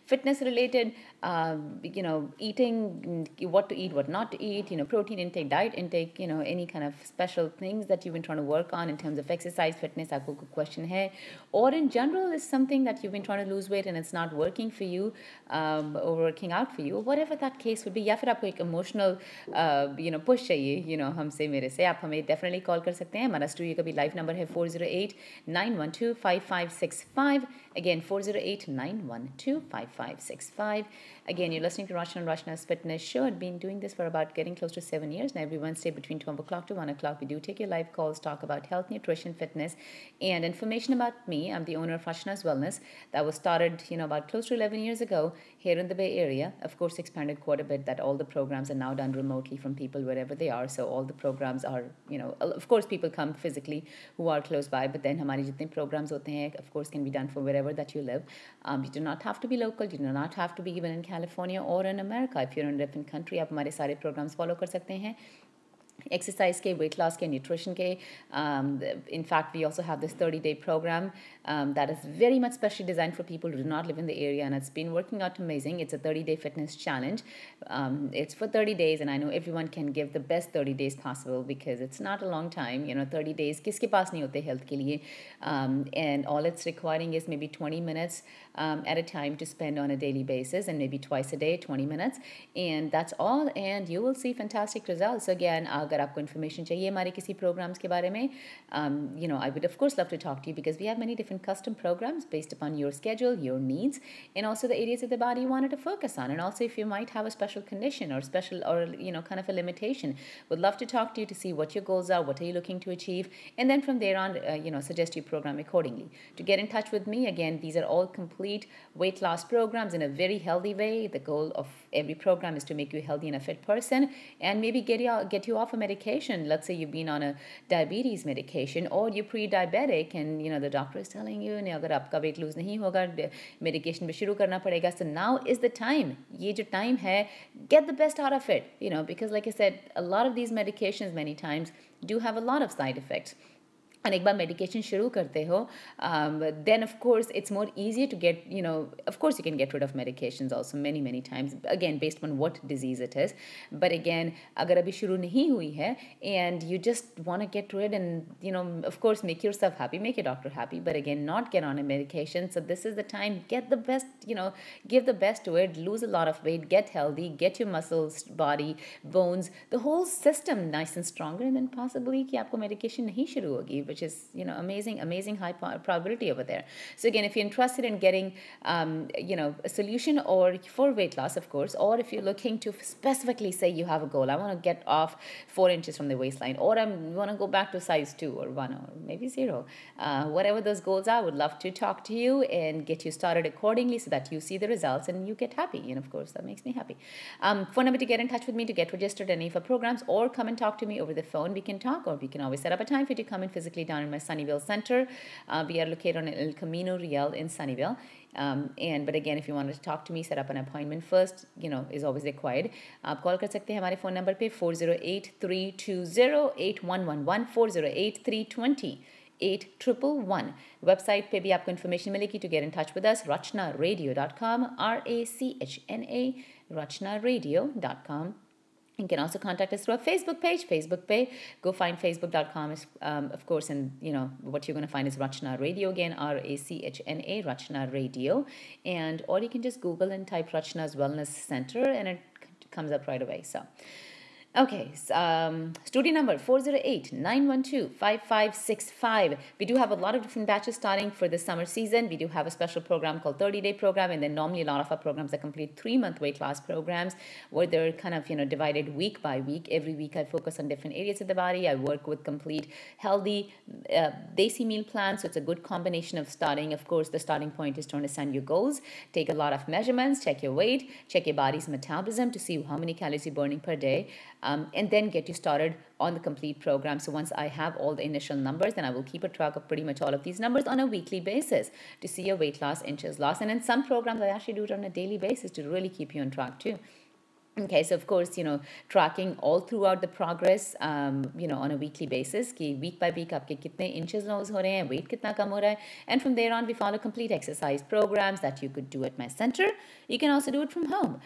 fitness related, eating, what to eat, what not to eat, protein intake, diet intake, any kind of special things that you've been trying to work on in terms of exercise, fitness, आपको कोई question है, or in general is something that you've been trying to lose weight and it's not working for you, or working out for you, whatever that case would be, या फिर आपको एक emotional, push चाहिए, हमसे मेरे से, आप हमें definitely call कर सकते हैं. हमारा स्टूडियो का भी लाइव नंबर है 408-912-5565. Again, 408-912-5565. Again, you're listening to Rachna and Rachna's Fitness Show. I've been doing this for about getting close to 7 years now. Every Wednesday between 12 o'clock to 1 o'clock, we do take your live calls, talk about health, nutrition, fitness, and information about me. I'm the owner of Rachna's Wellness. That was started, about close to 11 years ago here in the Bay Area. Of course, expanded quite a bit that all the programs are now done remotely from people wherever they are. So all the programs are, of course, people come physically who are close by, but then हमारे जितने programs होते हैं, of course, can be done from wherever that you live. You do not have to be local. You do not have to be even in California or in America. If you're in a different country, आप हमारे सारे programs follow कर सकते हैं. Exercise के, weight loss के, nutrition के. In fact, we also have this 30-day program that is very much specially designed for people who do not live in the area, and it's been working out amazing. It's a 30-day fitness challenge. It's for 30 days, and I know everyone can give the best 30 days possible because it's not a long time. 30 days किसके पास नहीं होते health के लिए, and all it's requiring is maybe 20 minutes at a time to spend on a daily basis, and maybe twice a day, 20 minutes, and that's all, and you will see fantastic results. Again, अगर आपको information चाहिए हमारे किसी programs के बारे में, I would of course love to talk to you because we have many different custom programs based upon your schedule, your needs, and also the areas of the body you wanted to focus on, and also if you might have a special condition or kind of a limitation, would love to talk to you to see what your goals are, what are you looking to achieve, and then from there on, suggest you program accordingly. To get in touch with me, again, these are all complete weight loss programs in a very healthy way. The goal of every program is to make you a healthy and a fit person, and maybe get you off a medication. Let's say you've been on a diabetes medication or you're pre-diabetic, and the doctor is telling you नहीं अगर आपका weight lose नहीं होगा medication भी शुरू करना पड़ेगा. So now is the time. ये जो time है, get the best out of it. Because like I said, a lot of these medications many times do have a lot of side effects. And एक बार medication शुरू करते हो, then of course it's more easier to get, of course you can get rid of medications also many times, again based on what disease it is. But again, अगर अभी शुरू नहीं हुई है and you just want to get rid and, of course make yourself happy, make your doctor happy, but again not get on a medication. So this is the time, get the best, give the best to it, lose a lot of weight, get healthy, get your muscles, body, bones, the whole system nice and stronger, and then possibly कि आपको medication नहीं शुरू होगी, which is amazing high probability over there. So again, if you're interested in getting a solution or for weight loss, of course, or if you're looking to specifically say you have a goal, I want to get off 4 inches from the waistline, or I want to go back to size 2 or 1 or maybe 0, whatever those goals are, I would love to talk to you and get you started accordingly so that you see the results and you get happy, and of course that makes me happy. Phone number to get in touch with me to get registered in any of our programs, or come and talk to me over the phone. We can talk, or we can always set up a time for you to come in physically down in my Sunnyvale Center. We are located on El Camino Real in Sunnyvale. But again, if you wanted to talk to me, set up an appointment first, is always required. आप call कर सकते हैं हमारे phone number पे 408-320-8111, 408-320-8111. Website पे भी आपको information मिलेगी to get in touch with us, rachnaradio.com, RACHNA, rachnaradio.com. You can also contact us through our Facebook page. Go find facebook.com, of course, and what you're going to find is Rachna Radio, again, RACHNA, Rachna Radio, and or you can just Google and type Rachna's Wellness Center, and it comes up right away. So okay, studio number 408-912-5565. We do have a lot of different batches starting for the summer season. We do have a special program called 30-day program, and then normally a lot of our programs are complete 3-month weight loss programs where they're kind of divided week by week. Every week I focus on different areas of the body. I work with complete healthy desi meal plans, so it's a good combination of starting. Of course, the starting point is to understand your goals, take a lot of measurements, check your weight, check your body's metabolism to see how many calories you're burning per day. And then get you started on the complete program. So once I have all the initial numbers, then I will keep a track of pretty much all of these numbers on a weekly basis to see your weight loss, inches lost. And in some programs, I actually do it on a daily basis to really keep you on track too. Okay, so of course, tracking all throughout the progress, on a weekly basis, कि week by week आपके कितने inches lose हो रहे हैं, weight कितना कम हो रहा है, and from there on we follow complete exercise programs that you could do at my center. You can also do it from home.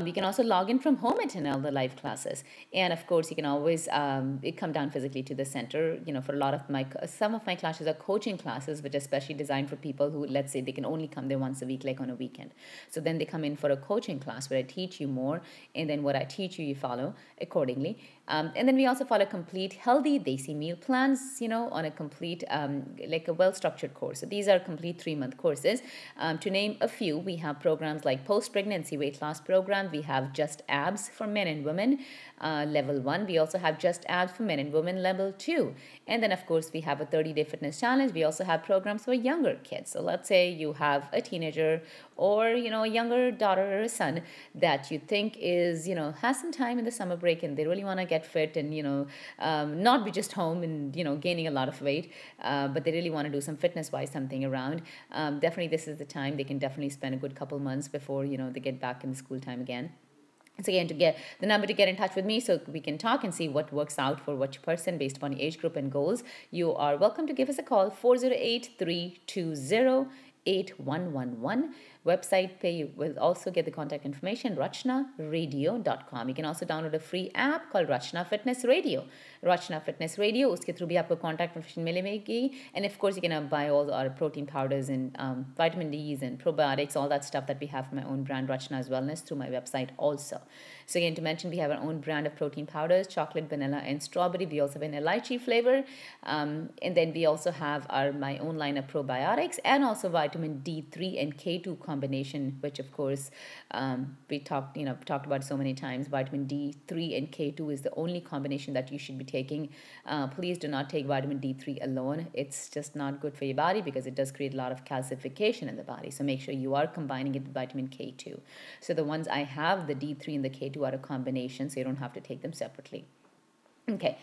You can also log in from home and attend all the live classes, and of course you can always come down physically to the center. For a lot of some of my classes are coaching classes, which are especially designed for people who, let's say, they can only come there once a week, like on a weekend. So then they come in for a coaching class where I teach you more, and then what I teach you, you follow accordingly. And then we also follow complete healthy desi meal plans, on a complete, like a well-structured course. So these are complete 3-month courses. To name a few, we have programs like post-pregnancy weight loss program. We have just abs for men and women, level 1. We also have just abs for men and women, level 2. And then, of course, we have a 30-day fitness challenge. We also have programs for younger kids. So let's say you have a teenager or, a younger daughter or a son that you think is, has some time in the summer break and they really want to get fit and, not be just home and, gaining a lot of weight, but they really want to do some fitness-wise something around. Definitely this is the time. They can definitely spend a good couple months before, they get back in the school time again. So again, to get the number to get in touch with me so we can talk and see what works out for which person based upon age group and goals, you are welcome to give us a call, 408-320-8111. Website pay, you will also get the contact information, rachnaradio.com. You can also download a free app called Rachna Fitness Radio. Rachna Fitness Radio, uske through bhi aapko contact information milegi. And of course, you can buy all our protein powders and vitamin Ds and probiotics, all that stuff that we have from my own brand, Rachna's Wellness, through my website also. So again, to mention, we have our own brand of protein powders, chocolate, vanilla, and strawberry. We also have an lychee flavor. And then we also have my own line of probiotics and also vitamin D3 and K2 combination, which of course we talked about so many times. Vitamin D3 and K2 is the only combination that you should be taking. Please do not take vitamin D3 alone. It's just not good for your body because it does create a lot of calcification in the body. So make sure you are combining it with vitamin K2. So the ones I have, the D3 and the K2 are a combination, so you don't have to take them separately. Okay,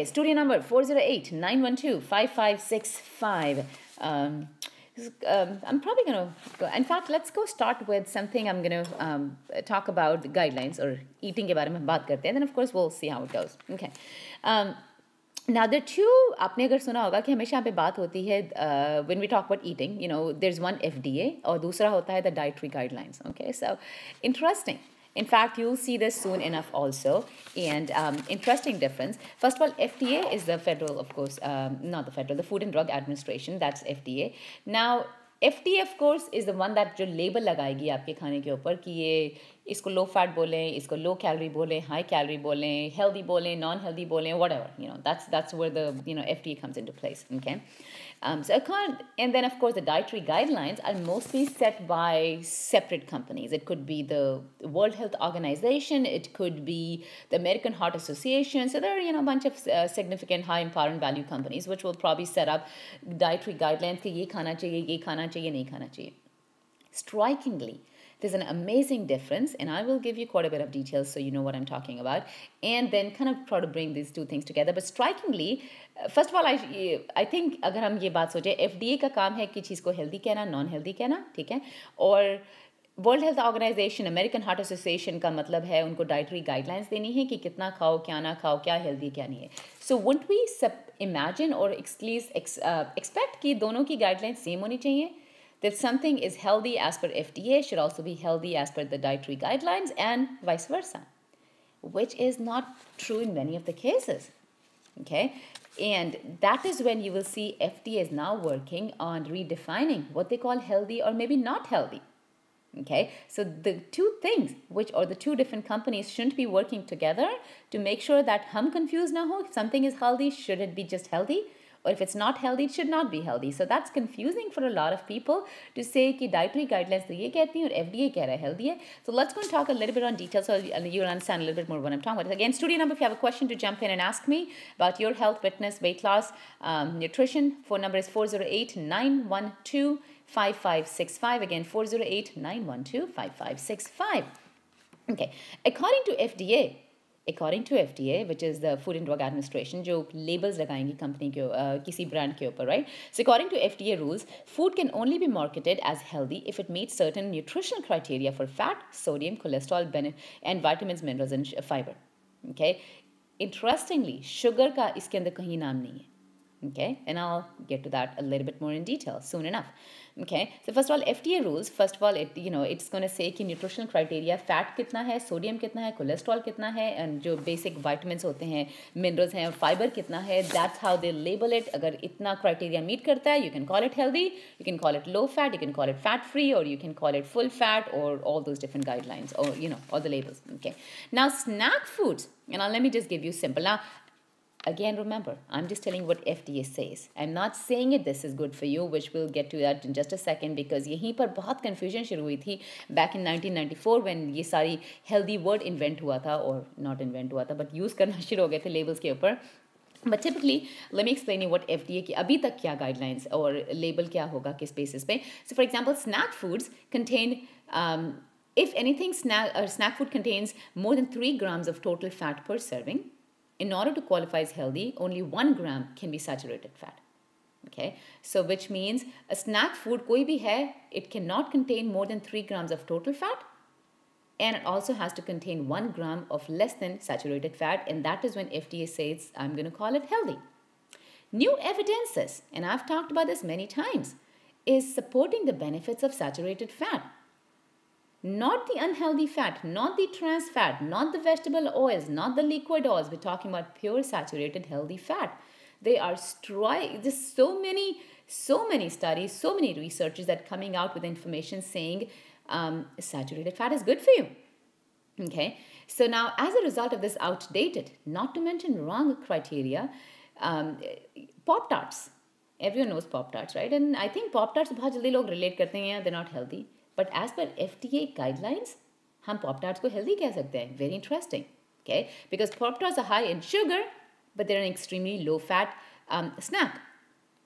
studio number 408-912-5565. I'm probably going to go. In fact, let's go start with something. I'm going to talk about the guidelines or eating ke bare mein baat karte hain. Then, of course, we'll see how it goes. Okay. Now, the two, आपने अगर सुना होगा कि हमेशा यहाँ पे बात होती है when we talk about eating, there's one FDA और दूसरा होता है the dietary guidelines. Okay, so interesting. In fact, you'll see this soon enough also. And interesting difference. First of all, FDA is the federal, of course, not the federal, the Food and Drug Administration. That's FDA. Now, FDA, of course, is the one that जो label लगाएगी आपके खाने के ऊपर कि ये इसको low fat बोलें, इसको low calorie बोलें, high calorie बोलें, healthy बोलें, non-healthy बोलें, whatever. That's where the FDA comes into place. Okay. And then, of course, the dietary guidelines are mostly set by separate companies. It could be the World Health Organization. It could be the American Heart Association. So there are, a bunch of significant high important value companies which will probably set up dietary guidelines कि ये खाना चाहिए, नहीं खाना चाहिए. Strikingly, there's an amazing difference, and I will give you quite a bit of details so you know what I'm talking about, and then kind of try to bring these two things together. But strikingly, first of all, I think अगर हम ये बात सोचें, FDA का काम है कि चीज़ को healthy कहना, non-healthy कहना, ठीक है? और World Health Organization, American Heart Association का मतलब है उनको डाइटरी गाइडलाइंस देनी है कि कितना खाओ, क्या ना खाओ, क्या हेल्दी क्या नहीं है. सो वुडंट वी इमेजिन और एक्सपेक्ट कि दोनों की गाइडलाइंस सेम होनी चाहिए? That something is healthy as per FDA should also be healthy as per the dietary guidelines and vice versa, which is not true in many of the cases. Okay, and that is when you will see FDA is now working on redefining what they call healthy or maybe not healthy. Okay, so the two things or the two different companies shouldn't be working together to make sure that hum confused na ho. If something is healthy, should it be just healthy? Or if it's not healthy, it should not be healthy. So that's confusing for a lot of people to say कि dietary guidelines तो ये कहती हैं और FDA कह रहा है healthy है. So let's go and talk a little bit on details so you'll understand a little bit more what I'm talking about. Again, studio number, if you have a question to jump in and ask me about your health, fitness, weight loss, nutrition, phone number is 408-912-5565. Again, 408-912-5565. Okay, according to FDA, According to FDA, which is the Food and Drug Administration, जो labels लगाएंगी company के किसी brand के ऊपर, right? So according to FDA rules, food can only be marketed as healthy if it meets certain nutritional criteria for fat, sodium, cholesterol, and vitamins, minerals, and fiber. Okay. Interestingly, sugar का इसके अंदर कहीं नाम नहीं है. Okay, and I'll get to that a little bit more in detail soon enough. Okay, so first of all, FDA rules. First of all, it's going to say कि nutritional criteria fat कितना है, sodium कितना है, cholesterol कितना है, and जो basic vitamins होते हैं, minerals हैं, fiber कितना है. That's how they label it. अगर इतना criteria meet करता है, you can call it healthy, you can call it low fat, you can call it fat free, or you can call it full fat, or all those different guidelines, or all the labels. Okay, now snack foods, and now let me just give you simple. Now, again, remember, I'm just telling what FDA says. I'm not saying it this is good for you, which we'll get to that in just a second, because यहीं पर बहुत confusion शुरू हुई थी back in 1994 when ये सारी healthy word invent हुआ था, or not invent हुआ था, but use करना शुरू हो गए थे labels के ऊपर. But typically, let me explain you what FDA की अभी तक क्या guidelines और label क्या होगा किस basis पे. So for example, snack foods contain if anything, snack food contains more than 3 grams of total fat per serving. In order to qualify as healthy, only 1 gram can be saturated fat. Okay, so which means a snack food koi bhi hai, it cannot contain more than 3 grams of total fat, and it also has to contain 1 gram of less than saturated fat, and that is when FDA says, I'm going to call it healthy. New evidences, and I've talked about this many times, is supporting the benefits of saturated fat. Not the unhealthy fat, not the trans fat, not the vegetable oils, not the liquid oils. We're talking about pure saturated healthy fat. They are there's so many studies, so many researchers that are coming out with information saying saturated fat is good for you. Okay, so now as a result of this outdated, not to mention wrong criteria, Pop-Tarts. Everyone knows Pop-Tarts, right? And I think Pop-Tarts बहुत जल्दी लोग relate करते हैं, they're not healthy. But as per FDA guidelines, हम Pop-Tarts को healthy कह सकते हैं. Very interesting. Okay, because Pop-Tarts are high in sugar, but they're an extremely low-fat snack.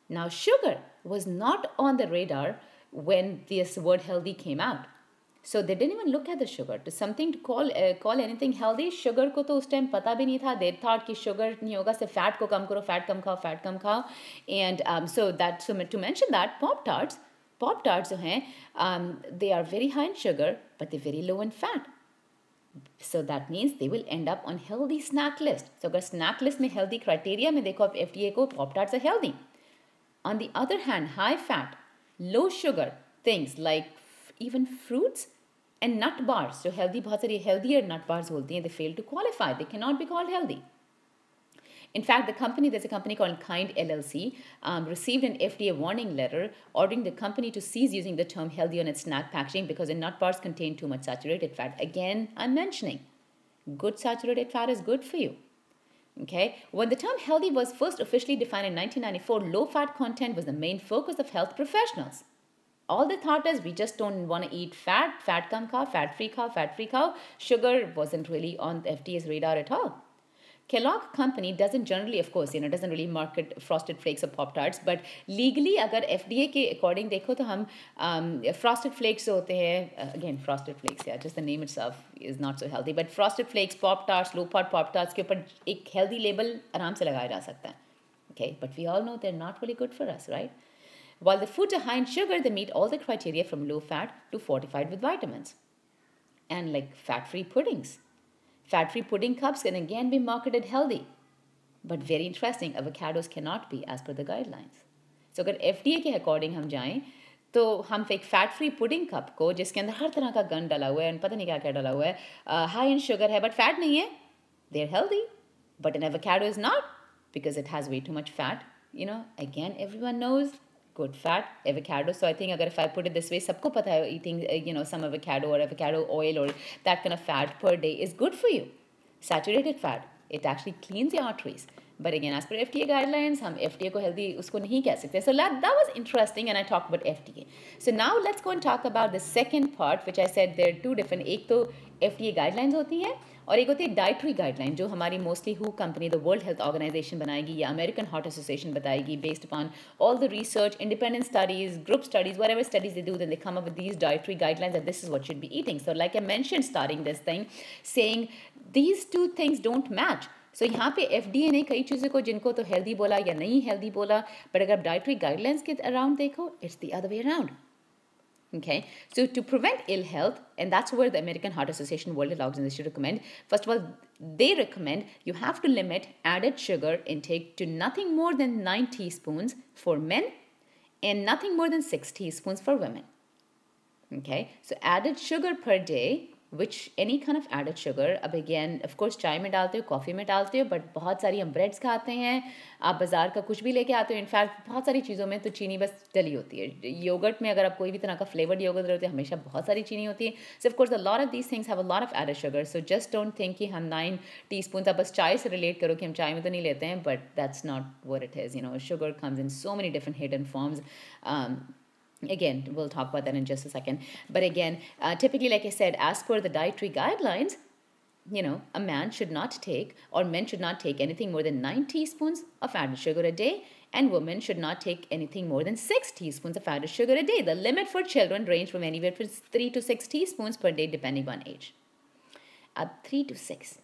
Now, sugar was not on the radar when this word healthy came out. So they didn't even look at the sugar. To something to call anything healthy, sugar को तो उस time पता भी नहीं था. They thought कि sugar नहीं होगा, सिर्फ fat को कम करो, fat कम खाओ, fat कम खाओ. And so to mention that, Pop-Tarts जो हैं, they are very high in sugar, but they're very low in fat. So that means they will end up on healthy snack list. So अगर snack list में healthy criteria में देखो आप FDA को, Pop-Tarts are healthy. On the other hand, high fat, low sugar things like even fruits and nut bars, so healthy, बहुत सारी healthier nut bars होती हैं, they fail to qualify. They cannot be called healthy. In fact, there's a company called Kind LLC, received an FDA warning letter ordering the company to cease using the term healthy on its snack packaging because the nut bars contain too much saturated fat. Again, I'm mentioning, good saturated fat is good for you. Okay, when the term healthy was first officially defined in 1994, low-fat content was the main focus of health professionals. All they thought is we just don't want to eat fat kam khao, fat-free khao. Sugar wasn't really on the FDA's radar at all. KLOK company doesn't generally, of course, doesn't really market Frosted Flakes or Pop-Tarts, but legally, अगर FDA के according देखो तो हम Frosted Flakes होते हैं, again Frosted Flakes, yeah, just the name itself is not so healthy, but Frosted Flakes, Pop-Tarts, low-fat Pop-Tarts के ऊपर एक healthy label आराम से लगाया जा सकता है. Okay, but we all know they're not really good for us, right? While the foods are high in sugar, they meet all the criteria from low fat to fortified with vitamins. And like fat-free puddings. Fat-free pudding cups can again be marketed healthy. But very interesting, avocados cannot be as per the guidelines. So अगर FDA के according हम जाएं, तो हम एक fat-free pudding cup को जिसके अंदर हर तरह का गंद डाला हुआ है और पता नहीं क्या क्या डाला हुआ है, high in sugar है, but fat नहीं है, they're healthy. But an avocado is not because it has way too much fat. Again, everyone knows good fat, avocado. So I think if I put it this way, sabko pata hai eating, some avocado or avocado oil or that kind of fat per day is good for you. Saturated fat, it actually cleans your arteries. But again, as per FDA guidelines, hum FDA ko healthy usko nahi keh sakte. So that was interesting, and I talked about FDA. So now let's go and talk about the second part, which I said there are two different. एक तो FDA guidelines होती हैं और एक होती है dietary guideline जो हमारी mostly WHO company, the World Health Organization बनाएगी या American Heart Association बताएगी based upon all the research, independent studies, group studies, whatever studies they do, then they come up with these dietary guidelines that this is what you should be eating. So like I mentioned starting this thing, saying these two things don't match. So यहाँ पे FDA ने कई चीज़ों को जिनको तो healthy बोला या नहीं healthy बोला, but अगर dietary guidelines के around देखो, it's the other way around. Okay, so to prevent ill health, and that's where the American Heart Association World Health Organization recommend. First of all, they recommend you have to limit added sugar intake to nothing more than 9 teaspoons for men and nothing more than 6 teaspoons for women. Okay, so added sugar per day, which any kind of added sugar, अब again of course चाय में डालते हो, coffee में डालते हो, but बहुत सारी हम ब्रेड्स खाते हैं, आप बाज़ार का कुछ भी लेके आते हो, इनफैक्ट बहुत सारी चीज़ों में तो चीनी बस डली होती है. योगर्ट में अगर आप कोई भी तरह का फ्लेवर्ड योगर्ट लेते हो, हमेशा बहुत सारी चीनी होती है. So of course a lot of these things have a lot of added sugar. So just don't think कि हम 9 teaspoons आप बस चाय से relate करो कि हम चाय में तो नहीं लेते हैं, but that's not what it is. You know, sugar comes in so many different hidden forms. Again, we'll talk about that in just a second. But again, typically, like I said, as per the dietary guidelines, you know, a man should not take, or men should not take anything more than 9 teaspoons of added sugar a day, and women should not take anything more than 6 teaspoons of added sugar a day. The limit for children range from anywhere from 3 to 6 teaspoons per day, depending on age. 3 to 6.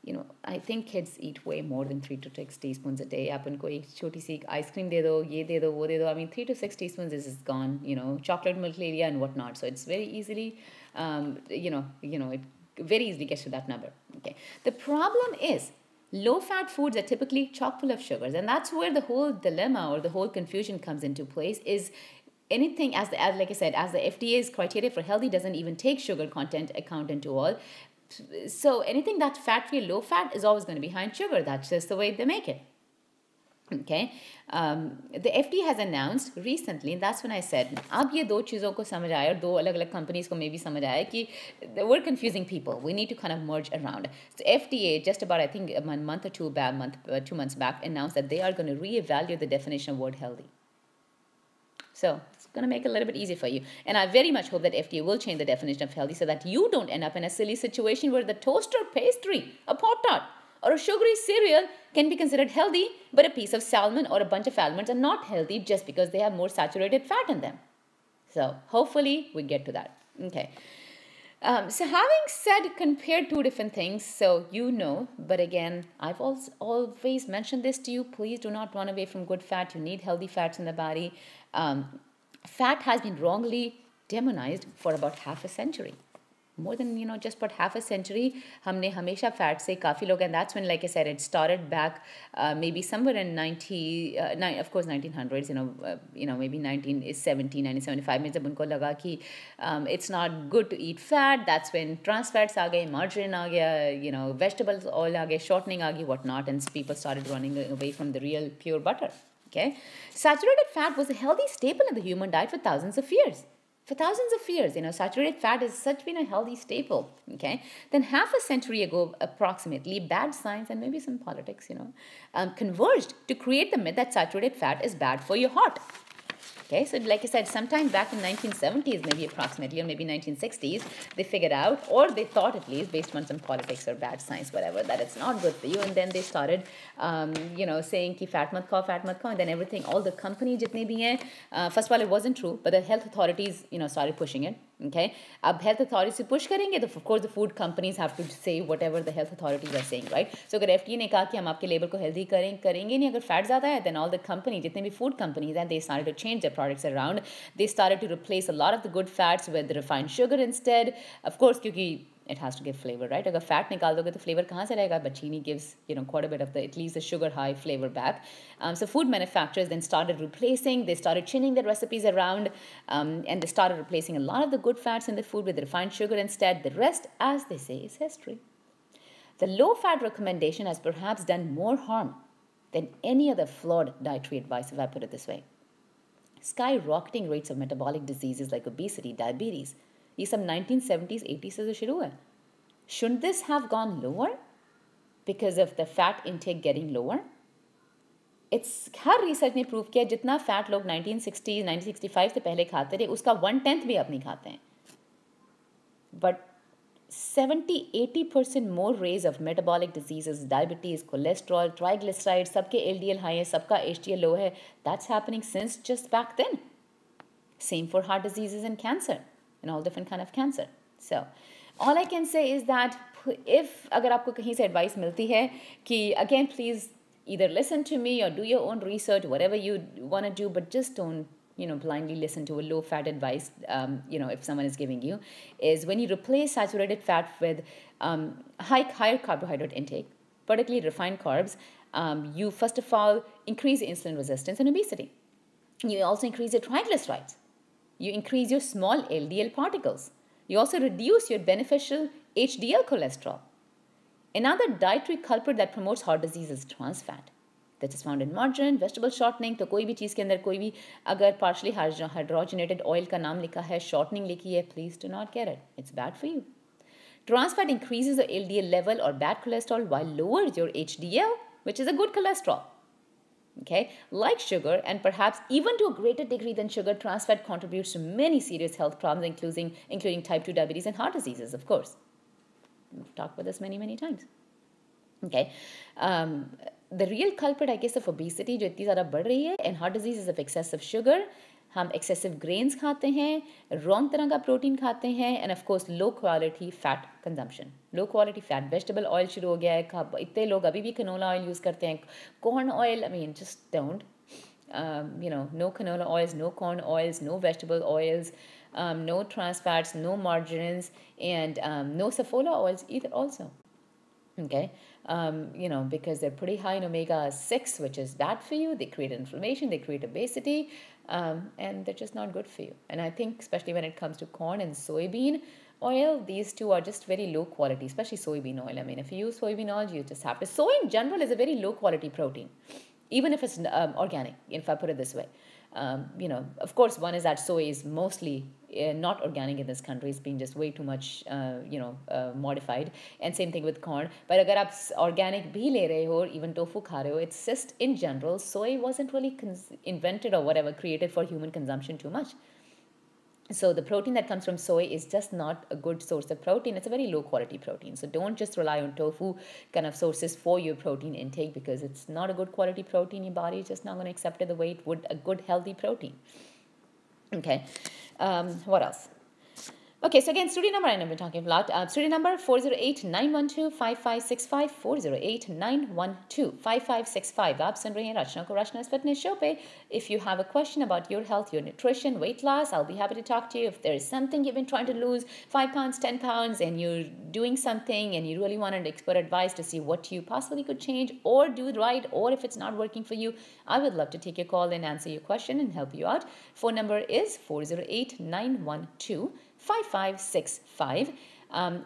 You know, I think kids eat way more than 3 to 6 teaspoons a day. आप उनको एक छोटी सी ice cream दे दो, ये दे दो, वो दे दो. I mean, 3 to 6 teaspoons is gone. You know, chocolate milk area and whatnot. So it's very easily, it very easily gets to that number. Okay. The problem is low-fat foods are typically chock full of sugars, and that's where the whole dilemma or the whole confusion comes into place. Is anything as like I said, as the FDA's criteria for healthy doesn't even take sugar content account into all. So anything that's fat-free, low-fat is always going to be high in sugar. That's just the way they make it. Okay, the FDA has announced recently, and that's when I said, अब ये दो चीज़ों को समझ आया और दो अलग-अलग companies को maybe समझ आया कि we're confusing people. We need to kind of merge around. So FDA just about I think a month or 2 months back announced that they are going to reevaluate the definition of word healthy. So it's going to make it a little bit easier for you. And I very much hope that FDA will change the definition of healthy so that you don't end up in a silly situation where the toaster pastry, a Pop-Tart, or a sugary cereal can be considered healthy, but a piece of salmon or a bunch of almonds are not healthy just because they have more saturated fat in them. So hopefully we get to that. Okay. So having said, compared two different things, so you know, but again, I've always mentioned this to you, please do not run away from good fat. You need healthy fats in the body. Fat has been wrongly demonized for about half a century. More than, just about half a century, हमने हमेशा fat से काफ़ी लोग, and that's when, like I said, it started back maybe somewhere in 1900s, maybe 1970, 1975 में जब उनको लगा कि it's not good to eat fat. That's when trans fats आ गए, margarine आ गया, vegetables oil आ गए, shortening आ गई, whatnot, and people started running away from the real pure butter. Okay, saturated fat was a healthy staple in the human diet for thousands of years. For thousands of years, saturated fat has been a healthy staple, okay? Then half a century ago, approximately, bad science and maybe some politics, converged to create the myth that saturated fat is bad for your heart. Okay, so like I said, sometime back in 1970s, maybe approximately, or maybe 1960s, they figured out, or they thought at least, based on some politics or bad science, whatever, that it's not good for you. And then they started, saying ki fat mat khao, and then everything, all the companies jitne bhi hain, first of all, it wasn't true, but the health authorities, started pushing it. Okay, अब health authorities से push करेंगे तो of course the food companies have to say whatever the health authorities are saying, right? So अगर FDA ने कहा कि हम आपके label को healthy करेंगे नहीं, अगर fat ज़्यादा है, then all the companies, जितने भी food companies हैं, they started to change their products around. They started to replace a lot of the good fats with refined sugar instead. Of course, क्योंकि it has to give flavor, right? अगर fat निकाल दोगे तो flavor कहाँ से रहेगा? But chini gives, quite a bit of at least the sugar high flavor back. So food manufacturers then started replacing, they started changing their recipes around, and they started replacing a lot of the good fats in the food with refined sugar instead. The rest, as they say, is history. The low-fat recommendation has perhaps done more harm than any other flawed dietary advice, if I put it this way. Skyrocketing rates of metabolic diseases like obesity, diabetes, ये सब 1970s, 80s से शुरू है. Shouldn't this have gone lower because of the fat intake getting lower? It's her research ने prove किया जितना fat लोग 1960s, 1965 से पहले खाते थे उसका 1/10 भी अब नहीं खाते हैं. But 70-80% more raise of metabolic diseases, diabetes, cholesterol, triglycerides, सबके LDL high है, सबका HDL low है. That's happening since just back then. Same for heart diseases and cancer and all different kind of cancer. So, all I can say is that if अगर आपको कहीं से advice मिलती है कि again please either listen to me or do your own research, whatever you want to do, but just don't blindly listen to a low fat advice. If someone is giving you, is when you replace saturated fat with higher carbohydrate intake, particularly refined carbs, you first of all increase insulin resistance and obesity. You also increase your triglycerides. You increase your small LDL particles. You also reduce your beneficial HDL cholesterol. Another dietary culprit that promotes heart disease is trans fat. That is found in margarine, vegetable shortening. तो कोई भी चीज़ के अंदर कोई भी अगर partially hydrogenated oil का नाम लिखा है, shortening लिखी है, please do not get it. It's bad for you. Trans fat increases the LDL level or bad cholesterol while lowers your HDL, which is a good cholesterol. Okay, like sugar and perhaps even to a greater degree than sugar, trans fat contributes to many serious health problems, including type 2 diabetes and heart diseases, of course. We've talked about this many times. Okay, the real culprit, I guess, of obesity जो इतनी ज़्यादा बढ़ रही है and heart disease is of excessive sugar. हम excessive grains खाते हैं, wrong तरह का protein खाते हैं, and of course low quality fat consumption. Low quality fat, vegetable oil शुरू हो गया है, इतने लोग अभी भी canola oil use करते हैं, corn oil, I mean just don't. No canola oils, no corn oils, no vegetable oils, no trans fats, no margarines, and no safflower oils either also. Okay, because they're pretty high in omega-6, which is bad for you. They create inflammation, they create obesity, and they're just not good for you. And I think especially when it comes to corn and soybean oil, these two are just very low quality, especially soybean oil. I mean, if you use soybean oil, you just have to. Soy in general is a very low quality protein, even if it's organic, if I put it this way. Of course, one is that soy is mostly not organic in this country. It's been just way too much, modified. And same thing with corn. But अगर आप organic भी ले रहे हो, even tofu खा रहे हो, it's just in general, soy wasn't really invented or whatever, created for human consumption too much. So the protein that comes from soy is just not a good source of protein. It's a very low quality protein. So don't just rely on tofu kind of sources for your protein intake, because it's not a good quality protein. Your body is just not going to accept it the way it would a good healthy protein. Okay, what else? Okay, so again, studio number, I know we're talking a lot. Studio number 408-912-5565, 408-912-5565. आप सुन रहे हैं रचना को रचना's Fitness Show पे. If you have a question about your health, your nutrition, weight loss, I'll be happy to talk to you. If there is something you've been trying to lose 5 pounds, 10 pounds, and you're doing something and you really wanted expert advice to see what you possibly could change or do right, or if it's not working for you, I would love to take your call and answer your question and help you out. Phone number is 408-912-5565.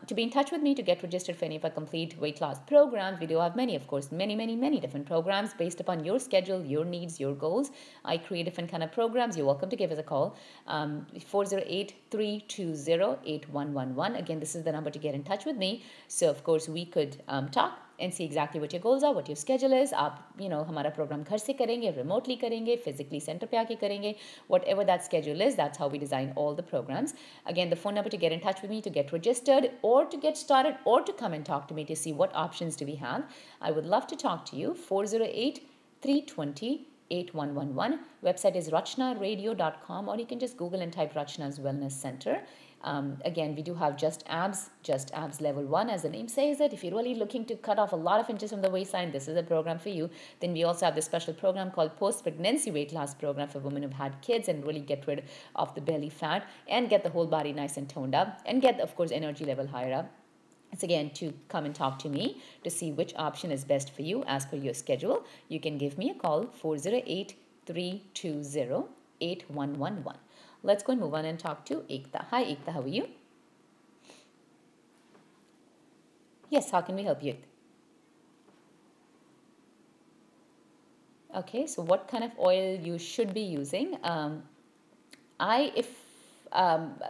To be in touch with me to get registered for any of our complete weight loss programs. We do have many, of course, many different programs based upon your schedule, your needs, your goals. I create different kind of programs. You're welcome to give us a call. 408-320-8111. Again, this is the number to get in touch with me. So, of course, we could talk and see exactly what your goals are, what your schedule is. आप हमारा program घर से करेंगे, remotely करेंगे, physically center पे आके करेंगे. Whatever that schedule is, that's how we design all the programs. Again, the phone number to get in touch with me to get registered or to get started or to come and talk to me to see what options do we have. I would love to talk to you. 408-320-8111. Website is rachnaradio.com, or you can just Google and type Rachna's Wellness Center. Again, we do have Just Abs Level 1, as the name says it. If you're really looking to cut off a lot of inches from the waistline, this is a program for you. Then we also have this special program called Post-Pregnancy Weight Loss Program for women who've had kids and really get rid of the belly fat and get the whole body nice and toned up and get, of course, energy level higher up. It's again to come and talk to me to see which option is best for you as per your schedule. You can give me a call, 408-320-8111. Let's go and move on and talk to Ekta. Hi, Ekta. How are you? Yes, how can we help you? Okay, so what kind of oil you should be using? A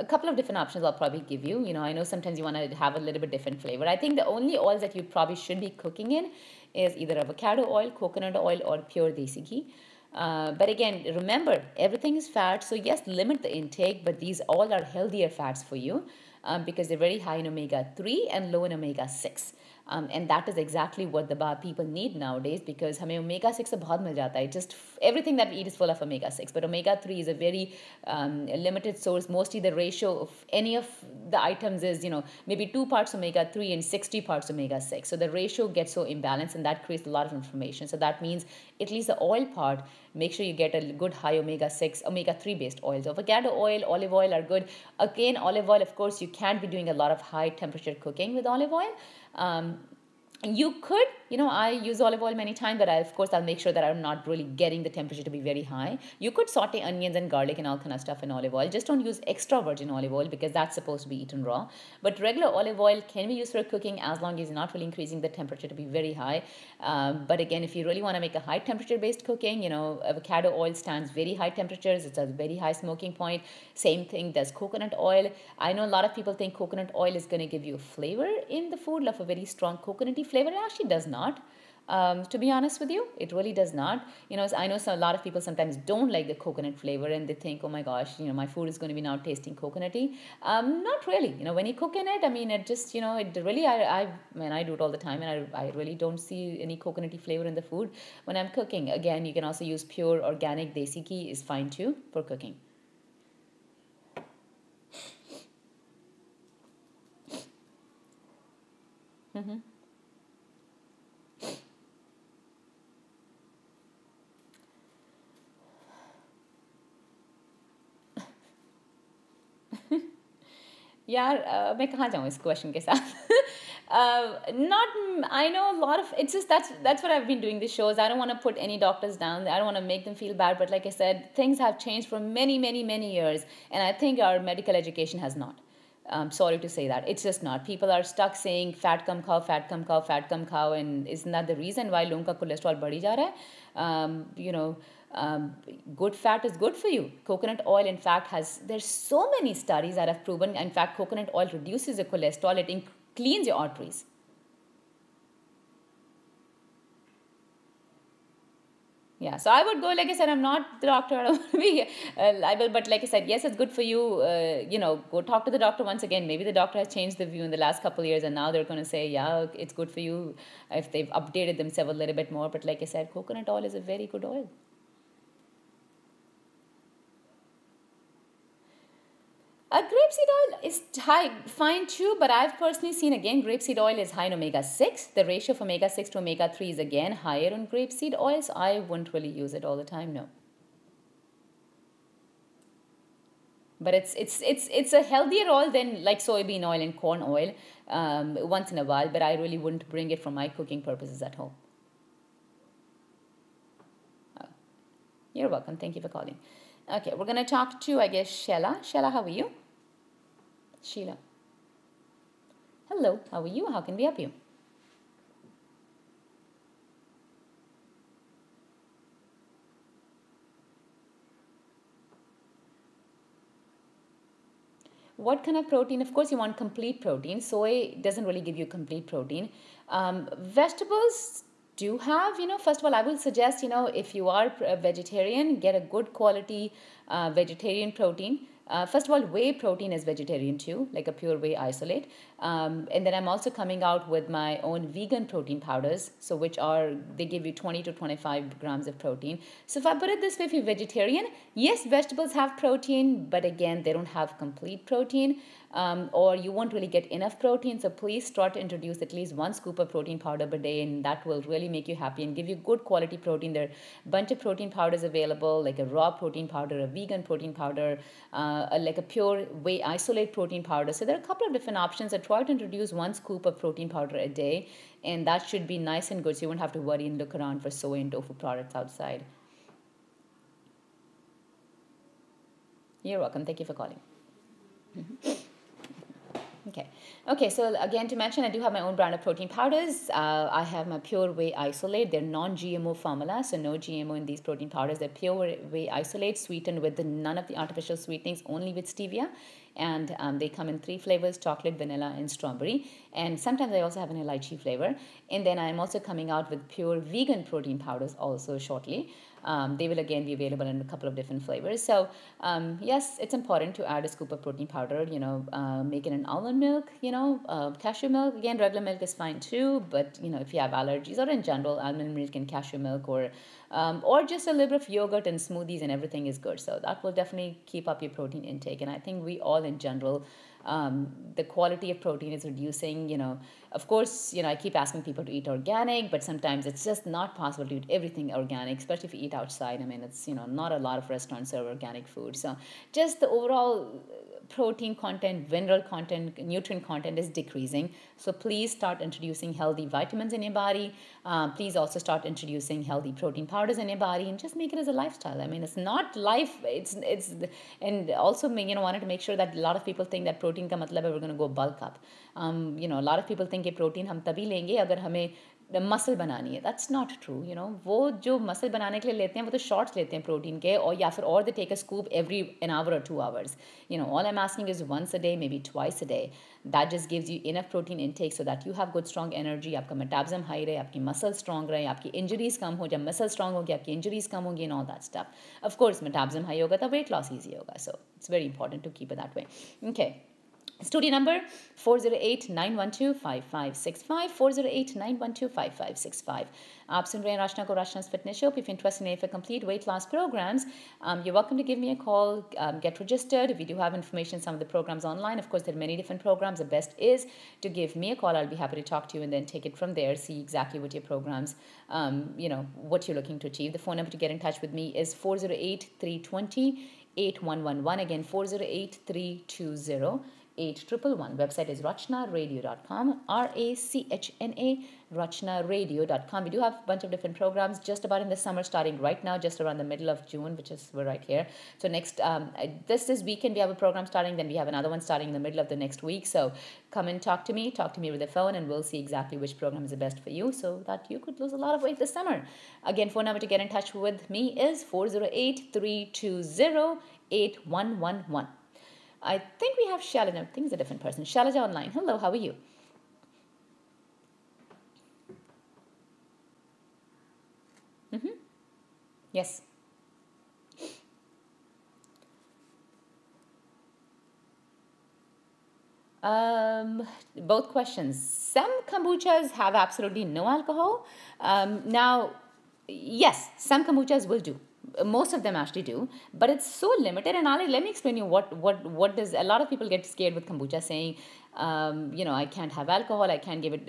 couple of different options I'll probably give you. I know sometimes you want to have a little bit different flavor. I think the only oils that you probably should be cooking in is either avocado oil, coconut oil, or pure desi ghee. But again, remember, everything is fat. So yes, limit the intake, but these all are healthier fats for you. because they're very high in omega-3 and low in omega-6. And that is exactly what the people need nowadays, because हमें omega 6 से बहुत मिल जाता है. Just everything that we eat is full of omega 6, but omega 3 is a very limited source. Mostly the ratio of any of the items is, maybe 2 parts omega 3 and 60 parts omega 6. So the ratio gets so imbalanced, and that creates a lot of inflammation. So that means at least the oil part, make sure you get a good high omega 6, omega 3 based oils. Avocado oil, olive oil are good. Again, olive oil, of course, you can't be doing a lot of high temperature cooking with olive oil. You could, I use olive oil many times, but I'll make sure that I'm not really getting the temperature to be very high. You could saute onions and garlic and all kind of stuff in olive oil. Just don't use extra virgin olive oil, because that's supposed to be eaten raw. But regular olive oil can be used for cooking as long as you're not really increasing the temperature to be very high. But again, if you really want to make a high temperature based cooking, avocado oil stands very high temperatures. It's a very high smoking point. Same thing does coconut oil. I know a lot of people think coconut oil is going to give you a flavor in the food, like a very strong coconutty flavor. It actually does not. To be honest with you, it really does not. I know a lot of people sometimes don't like the coconut flavor, and they think, oh my gosh, my food is going to be now tasting coconutty. Not really. When you cook in it, it just, it really, I do it all the time, and I really don't see any coconutty flavor in the food when I'm cooking. Again, you can also use pure organic desi ghee is fine too for cooking. Mm-hmm. यार मैं कहाँ जाऊँ इस question के साथ not I know a lot of it's just that's what I've been doing these shows. I don't want to put any doctors down. I don't want to make them feel bad, but like I said, things have changed for many years, and I think our medical education has not. I'm sorry to say that. It's just not. People are stuck saying fat kam khao, fat kam khao, fat kam khao, and isn't that the reason why लोगों का cholesterol बढ़ी जा रहा है? Good fat is good for you. Coconut oil, in fact, there's so many studies that have proven, in fact, coconut oil reduces the cholesterol. It cleans your arteries. Yeah, so I would go, like I said, I'm not the doctor. I don't want to be liable, but like I said, yes, it's good for you. Go talk to the doctor once again. Maybe the doctor has changed the view in the last couple of years, and now they're going to say, yeah, it's good for you if they've updated themselves a little bit more. But like I said, coconut oil is a very good oil. Grapeseed oil is high, fine too, but I've personally seen, again, grapeseed oil is high in omega-6. The ratio of omega-6 to omega-3 is again higher on grapeseed oil, so I wouldn't really use it all the time, no. But it's a healthier oil than like soybean oil and corn oil once in a while, but I really wouldn't bring it for my cooking purposes at home. You're welcome. Thank you for calling. Okay, we're going to talk to, I guess, Sheila. Sheila, how are you? Sheila. Hello, how are you? How can we help you? What kind of protein? Of course, you want complete protein. Soy doesn't really give you complete protein. Vegetables do have, first of all, I will suggest, if you are a vegetarian, get a good quality vegetarian protein. First of all, whey protein is vegetarian too, like a pure whey isolate. And then I'm also coming out with my own vegan protein powders, so they give you 20 to 25 grams of protein. So if I put it this way, if you're vegetarian, yes, vegetables have protein, but again, they don't have complete protein. Or you won't really get enough protein. So please start to introduce at least 1 scoop of protein powder per day, and that will really make you happy and give you good quality protein. There are a bunch of protein powders available, like a raw protein powder, a vegan protein powder, like a pure whey isolate protein powder. So there are a couple of different options. So try to introduce 1 scoop of protein powder a day, and that should be nice and good, so you won't have to worry and look around for soy and tofu products outside. You're welcome. Thank you for calling. Okay, so again, to mention, I do have my own brand of protein powders. I have my pure whey isolate. They're non-GMO formula, so no GMO in these protein powders. They're pure whey isolate, sweetened with none of the artificial sweetenings, only with stevia. and they come in 3 flavors: chocolate, vanilla, and strawberry. And sometimes I also have an lychee flavor. And then I'm also coming out with pure vegan protein powders also shortly. They will again be available in a couple of different flavors. So yes, it's important to add a scoop of protein powder. Make it in almond milk. Cashew milk. Again, regular milk is fine too. But if you have allergies, or in general, almond milk and cashew milk, or just a little bit of yogurt and smoothies and everything is good. So that will definitely keep up your protein intake. And I think we all in general, the quality of protein is reducing. Of course, I keep asking people to eat organic, but sometimes it's just not possible to eat everything organic, especially if you eat outside. I mean, it's, not a lot of restaurants serve organic food. So just the overall protein content, mineral content, nutrient content is decreasing. So please start introducing healthy vitamins in your body. Please also start introducing healthy protein powders in your body, and just make it as a lifestyle. I mean, it's not life. And also, wanted to make sure that a lot of people think that protein का मतलब है we're going to go bulk up. A lot of people think कि protein हम तभी लेंगे अगर हमें muscle बनानी है. That's not true. वो जो मसल बनाने के लिए लेते हैं वो तो शॉर्ट्स लेते हैं प्रोटीन के, और या फिर और they take a scoop every an hour और 2 hours. All I'm asking is once a day, maybe twice a day. That just gives you enough protein intake so that you have good strong energy. आपका metabolism high रहे, आपकी muscle strong रहे, आपकी injuries कम हो. जब muscle strong होगी आपकी injuries कम होगी, and all that stuff. Of course, metabolism high होगा तो वेट लॉस ईजी होगा. So it's very important to keep it that way. Okay. Studio number 408-912-5565, 408-912-5565. आप सुन रहे हैं Rachna को Rachna's Fitness Show. If you're interested in any of the complete weight loss programs, you're welcome to give me a call, get registered. If you do have information, some of the programs online, of course, there are many different programs. The best is to give me a call. I'll be happy to talk to you and then take it from there, see exactly what your programs, what you're looking to achieve. The phone number to get in touch with me is 408-320-8111. Again, 408-320-8111. Website is rachnaradio.com, RACHNA, rachnaradio.com. We do have a bunch of different programs just about in the summer, starting right now, just around the middle of June, which is we're right here. So next, this weekend we have a program starting, then we have another one starting in the middle of the next week. So come and talk to me with the phone, and we'll see exactly which program is the best for you so that you could lose a lot of weight this summer. Again, phone number to get in touch with me is 408-320-8111. I think we have Shalaja. I think it's a different person. Shalaja online. Hello, how are you? Yes. Both questions. Some kombuchas have absolutely no alcohol. Now, yes, some kombuchas will do. Most of them actually do, but it's so limited. And let me explain you what does. A lot of people get scared with kombucha, saying, I can't have alcohol. I can't give it.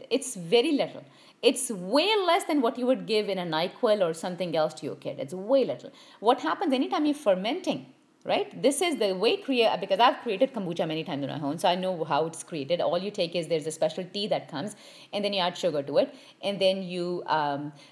It's very little. It's way less than what you would give in a NyQuil or something else to your kid. It's way little. What happens anytime you're fermenting? Right? This is the way because I've created kombucha many times in my home, so I know how it's created. All you take is there's a special tea that comes, and then you add sugar to it, and then you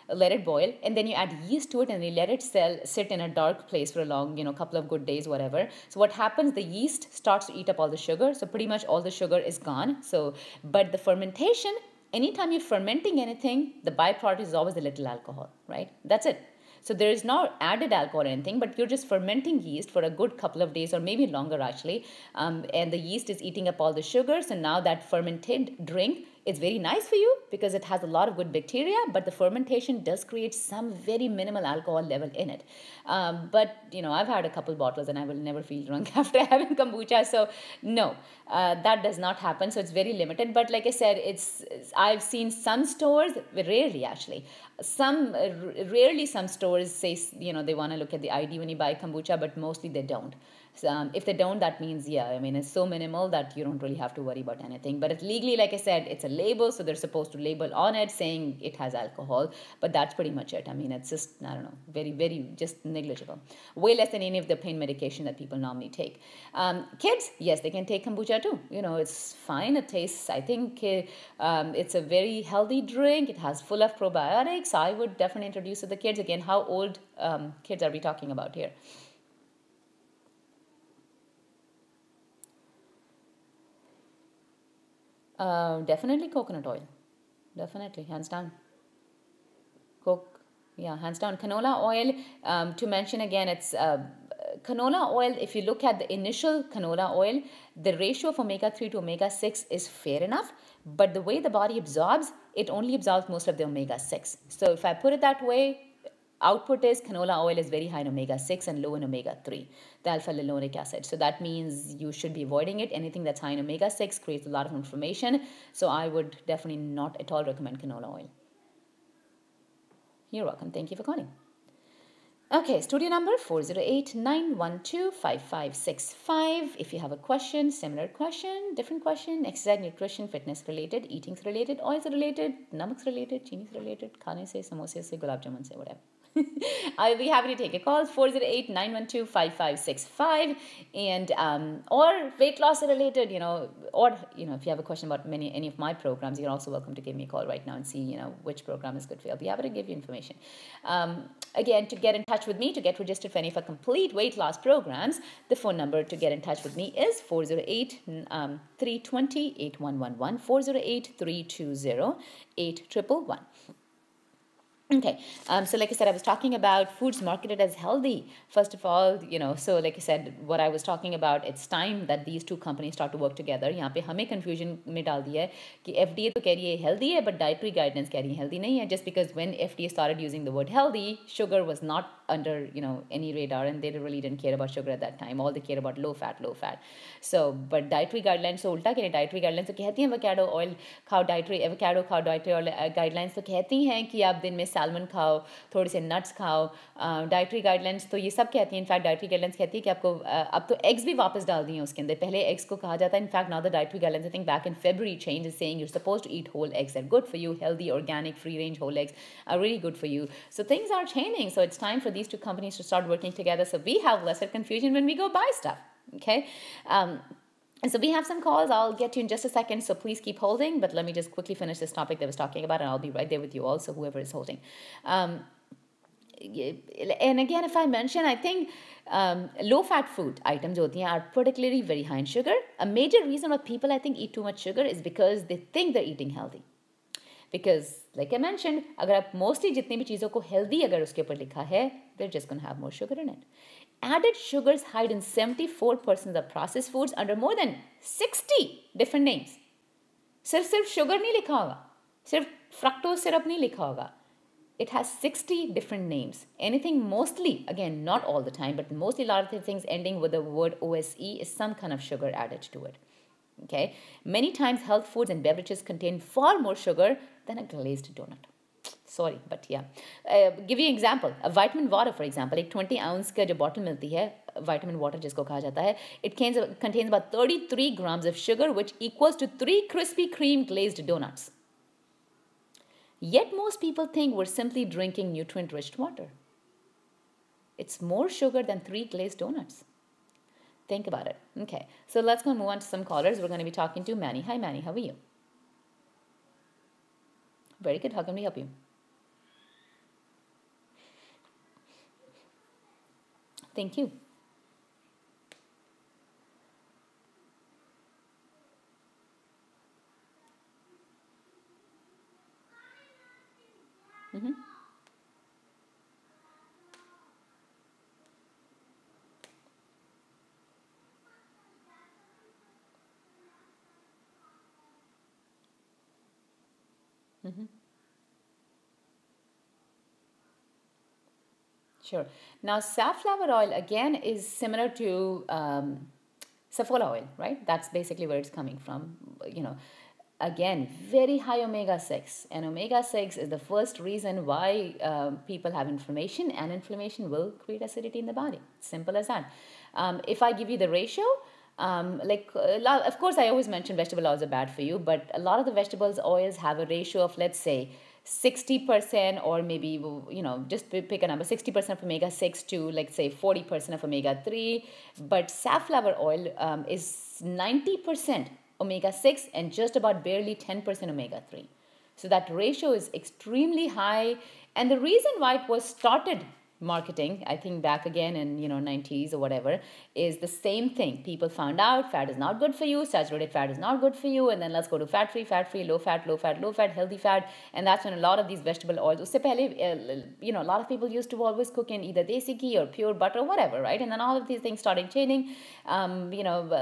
let it boil, and then you add yeast to it, and you let it sit in a dark place for a long, couple of good days, whatever. So what happens? The yeast starts to eat up all the sugar, so pretty much all the sugar is gone. So, but the fermentation, anytime you're fermenting anything, the byproduct is always a little alcohol, right? That's it. So there is no added alcohol or anything, but you're just fermenting yeast for a good couple of days or maybe longer actually. And the yeast is eating up all the sugar. So now that fermented drink is very nice for you because it has a lot of good bacteria, but the fermentation does create some very minimal alcohol level in it. But, I've had a couple bottles and I will never feel drunk after having kombucha. So no, that does not happen. So it's very limited. But like I said, I've seen some stores, rarely actually, rarely some stores say, they want to look at the ID when you buy kombucha, but mostly they don't. So, if they don't, that means, it's so minimal that you don't really have to worry about anything. But it's legally, like I said, it's a label, so they're supposed to label on it saying it has alcohol. But that's pretty much it. It's just, I don't know, very, very just negligible. Way less than any of the pain medication that people normally take. Kids, yes, they can take kombucha too. It's fine. It tastes, I think, it's a very healthy drink. It has full of probiotics. I would definitely introduce to the kids. Again, how old kids are we talking about here? Definitely coconut oil. Definitely, hands down. Hands down. Canola oil, to mention again, it's canola oil, if you look at the initial canola oil, the ratio of omega-3 to omega-6 is fair enough, but the way the body absorbs, it only absorbs most of the omega-6. So if I put it that way, output is canola oil is very high in omega-6 and low in omega-3, the alpha-linolenic acid. So that means you should be avoiding it. Anything that's high in omega-6 creates a lot of inflammation. So I would definitely not at all recommend canola oil. You're welcome. Thank you for calling. Okay, studio number 408-912-5565. If you have a question, similar question, different question, exercise, nutrition, fitness related, eating related, oils related, namaks related, cheese related, khane se, samosa se, gulab jamun se, whatever. I'll be happy to take a call, 408-912-5565, and or weight loss related, or if you have a question about any of my programs, you're also welcome to give me a call right now and see which program is good for you. I'll be happy to give you information. Again, to get in touch with me, to get registered for any of our complete weight loss programs, the phone number to get in touch with me is 408-320-8111, 408-320-8111. Okay, so like I said, I was talking about foods marketed as healthy. First of all, so like I said, what I was talking about, it's time that these two companies start to work together. यहाँ पे हमें confusion में डाल दिया है कि FDA तो कह रही है healthy है, but dietary guidelines कह रही है healthy नहीं है. Just because when FDA started using the word healthy, sugar was not under any radar, and they really didn't care about sugar at that time. All they care about low fat. So, but dietary guidelines तो उल्टा कह dietary guidelines तो कहती हैं avocado oil खाओ, avocado खाओ, dietary oil guidelines तो कहती हैं कि आप दिन में सैल्मन खाओ, थोड़े से नट्स खाओ. डाइटरी गाइडलाइंस तो ये सब कहती हैं. इनफैक्ट डाइटरी गाइडलाइंस कहती है कि आपको अब तो एग्स भी वापस डाल दिए उसके अंदर. पहले एग्स को कहा जाता है. In fact now the dietary guidelines I think back in February change is saying you're supposed to eat whole eggs. They're good for you. Healthy, organic, free range whole eggs are really good for you. So things are changing. So it's time for these two companies to start working together so we have lesser confusion when we go buy stuff. Okay. And so we have some calls. I'll get to you in just a second, so please keep holding. But let me just quickly finish this topic that I was talking about, and I'll be right there with you also, whoever is holding. And again, if I mention, I think low-fat food items are particularly very high in sugar. A major reason why people, I think, eat too much sugar is because they think they're eating healthy. Because, like I mentioned, अगर आप mostly जितनी भी चीज़ों को healthy अगर उसके ऊपर लिखा है, they're just going to have more sugar in it. Added sugars hide in 74% of processed foods under more than 60 different names. सिर्फ sugar नहीं लिखा होगा, सिर्फ fructose syrup नहीं लिखा होगा. It has 60 different names. Anything mostly, again, not all the time, but mostly a lot of the things ending with the word OSE is some kind of sugar added to it. Okay? Many times health foods and beverages contain far more sugar than a glazed donut. Sorry, but yeah. Give you an example. A vitamin water, for example, एक 20 ounce का जो bottle मिलती है, vitamin water जिसको कहा जाता है, it contains about 33 grams of sugar, which equals to 3 Krispy Kreme glazed donuts. Yet most people think we're simply drinking nutrient-rich water. It's more sugar than 3 glazed donuts. Think about it. Okay, so let's go and move on to some callers. We're going to be talking to Manny. Hi, Manny. How are you? Very good. How can we help you? Thank you. Mm-hmm. Mm-hmm. Sure. Now, safflower oil, again, is similar to safflower oil, right? That's basically where it's coming from. Again, very high omega-6. And omega-6 is the first reason why people have inflammation, and inflammation will create acidity in the body. Simple as that. If I give you the ratio, of course, I always mention vegetable oils are bad for you, but a lot of the vegetables oils have a ratio of, let's say, 60%, or maybe, just pick a number, 60% of omega-6 to, like, say, 40% of omega-3. But safflower oil is 90% omega-6 and just about barely 10% omega-3. So that ratio is extremely high. And the reason why it was started marketing, I think back again in 90s or whatever, is the same thing. People found out fat is not good for you, saturated fat is not good for you, and then let's go to fat free, low fat, low fat, low fat, healthy fat. And that's when a lot of these vegetable oils, usse pehle, a lot of people used to always cook in either desi ghee or pure butter or whatever, right? And then all of these things started changing. A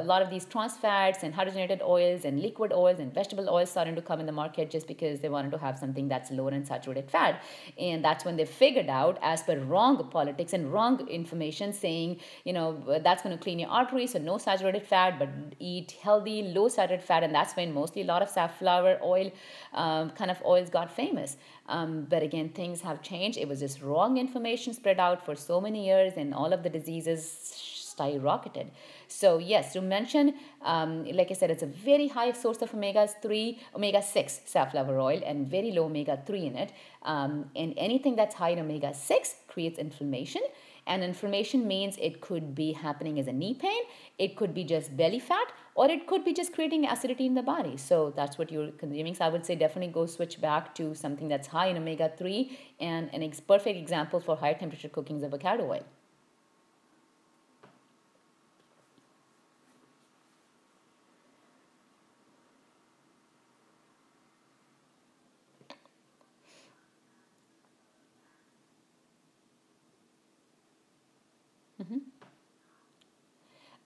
lot of these trans fats and hydrogenated oils and liquid oils and vegetable oils starting to come in the market just because they wanted to have something that's lower in saturated fat. And that's when they figured out, as per wrong politics and wrong information, saying, that's going to clean your arteries, so no saturated fat, but eat healthy, low saturated fat. And that's when mostly a lot of safflower oil kind of oils got famous. But again, things have changed. It was just wrong information spread out for so many years, and all of the diseases skyrocketed. So yes, to mention, like I said, it's a very high source of omega-6 safflower oil, and very low omega-3 in it. And anything that's high in omega-6 creates inflammation. And inflammation means it could be happening as a knee pain, it could be just belly fat, or it could be just creating acidity in the body. So that's what you're consuming. So I would say definitely go switch back to something that's high in omega-3. And an perfect example for high temperature cooking is avocado oil.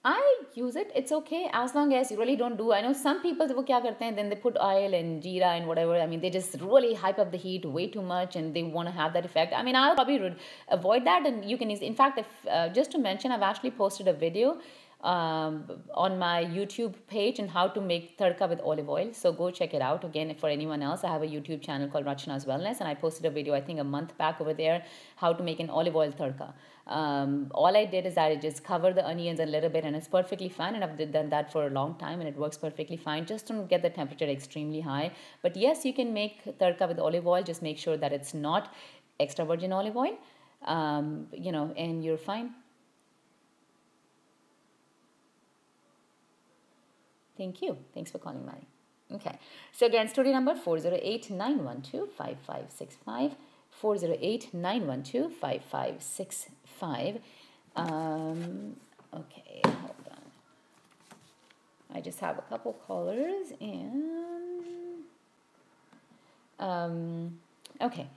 I use it. It's okay as long as you really don't do. I know some people, wo kya karte hain, then they put oil and jeera and whatever. I mean, they just really hype up the heat way too much, and they want to have that effect. I mean, I'll probably avoid that, and you can. In fact, if just to mention, I've actually posted a video on my YouTube page on how to make tadka with olive oil. So go check it out. Again, for anyone else, I have a YouTube channel called Rachna's Wellness, and I posted a video, I think a month back over there, how to make an olive oil tadka. All I did is I just cover the onions a little bit, and it's perfectly fine. And I've done that for a long time, and it works perfectly fine. Just don't get the temperature extremely high. But yes, you can make tadka with olive oil. Just make sure that it's not extra virgin olive oil, and you're fine. Thank you. Thanks for calling, Mari. Okay. So again, studio number 408-912-5565. 408-912-5565. Okay, hold on. I just have a couple callers, and okay,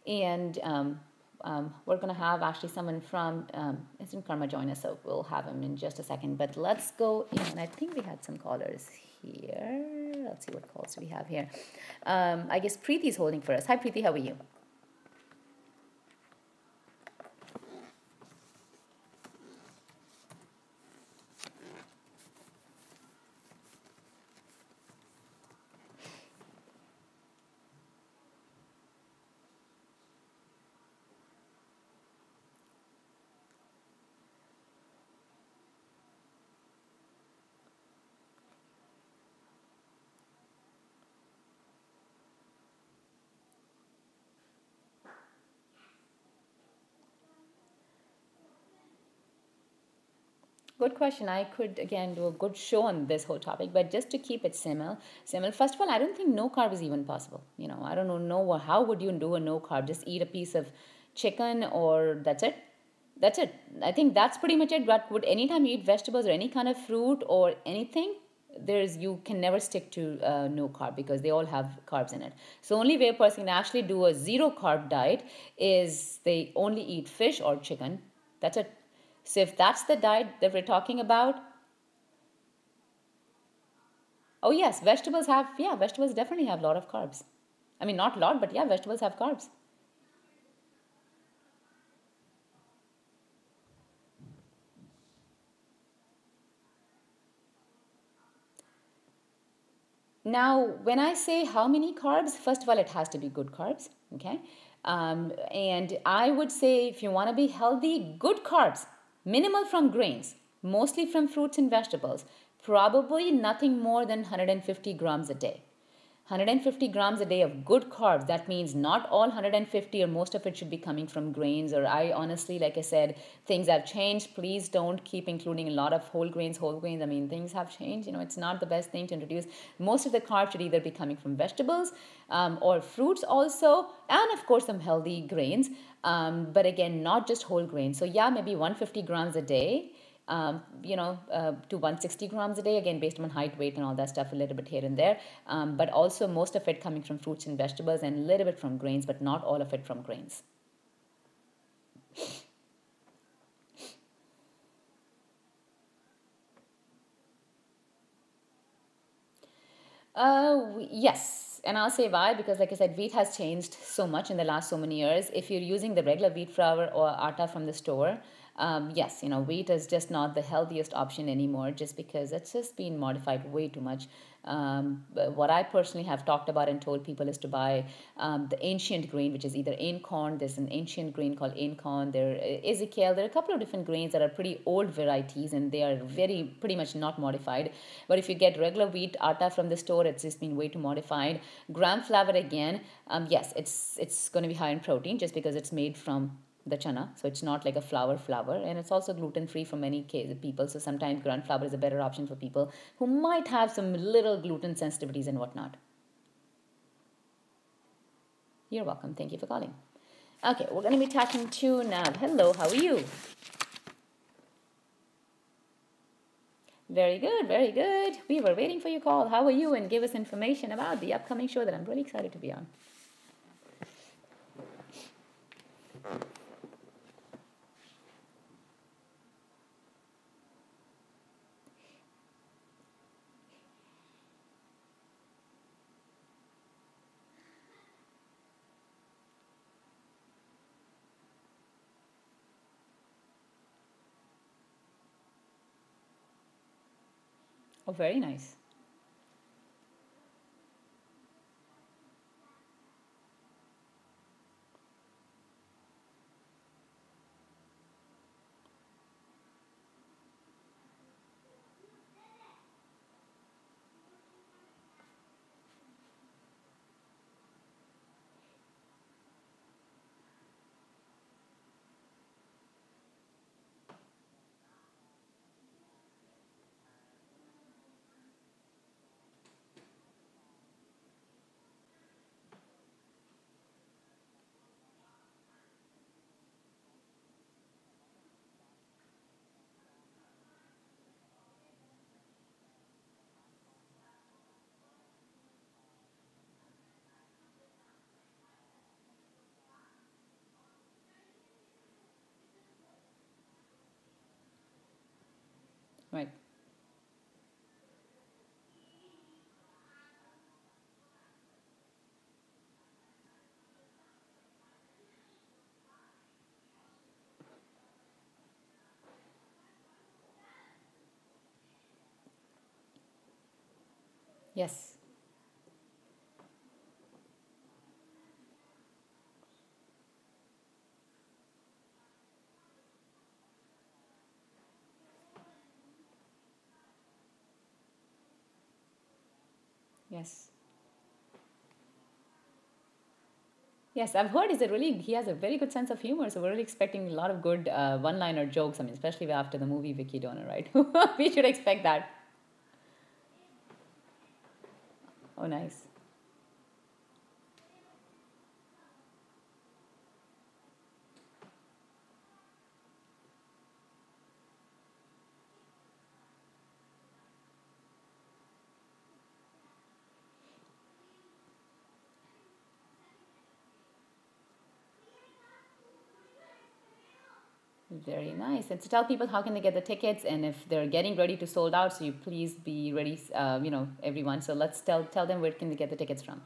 and we're going to have actually someone from Instant Karma join us, so we'll have him in just a second. But let's go in. I think we had some callers here. Let's see what calls we have here. I guess Preeti's holding for us. Hi, Preeti, how are you? Good question. I could again do a good show on this whole topic, but just to keep it simple. First of all, I don't think no carb is even possible. I don't know how would you do a no carb? Just eat a piece of chicken, or that's it. That's it. I think that's pretty much it. But would anytime you eat vegetables or any kind of fruit or anything, you can never stick to no carb, because they all have carbs in it. So only way a person can actually do a zero carb diet is they only eat fish or chicken. That's it. So if that's the diet that we're talking about, oh yes, vegetables definitely have a lot of carbs. I mean, not a lot, but yeah, vegetables have carbs. Now, when I say how many carbs, first of all, it has to be good carbs, okay? And I would say if you want to be healthy, good carbs, minimal from grains, mostly from fruits and vegetables, probably nothing more than 150 grams a day. 150 grams a day of good carbs. That means not all 150 or most of it should be coming from grains. Or I honestly, like I said, things have changed. Please don't keep including a lot of whole grains, whole grains. I mean, things have changed. It's not the best thing to introduce. Most of the carbs should either be coming from vegetables or fruits also, and of course some healthy grains. But again, not just whole grains. So yeah, maybe 150 grams a day to 160 grams a day, again, based on height, weight, and all that stuff, a little bit here and there. But also most of it coming from fruits and vegetables and a little bit from grains, but not all of it from grains. Yes. And I'll say why, because like I said, wheat has changed so much in the last so many years. If you're using the regular wheat flour or atta from the store, yes, wheat is just not the healthiest option anymore, just because it's just been modified way too much. But what I personally have talked about and told people is to buy the ancient grain, which is either corn. There's an ancient grain called corn. There Ezekiel. There are a couple of different grains that are pretty old varieties, and they are very pretty much not modified. But if you get regular wheat atta from the store, it's just been way too modified. Gram flour, again, yes, it's going to be high in protein just because it's made from the chana, so it's not like a flour, and it's also gluten free for many people. So sometimes gram flour is a better option for people who might have some little gluten sensitivities and whatnot. You're welcome. Thank you for calling. Okay, we're going to be talking to Nav. Hello, how are you? Very good, very good. We were waiting for your call. How are you? And give us information about the upcoming show that I'm really excited to be on. Oh, very nice. Right. Yes. Yes. Yes, I've heard he has a very good sense of humor, so we're really expecting a lot of good one-liner jokes. I mean, especially after the movie Vicky Donor, right? We should expect that. Oh, nice. Very nice. And to tell people how can they get the tickets, and if they're getting ready to sold out, so you please be ready, everyone. So let's tell them where can they get the tickets from.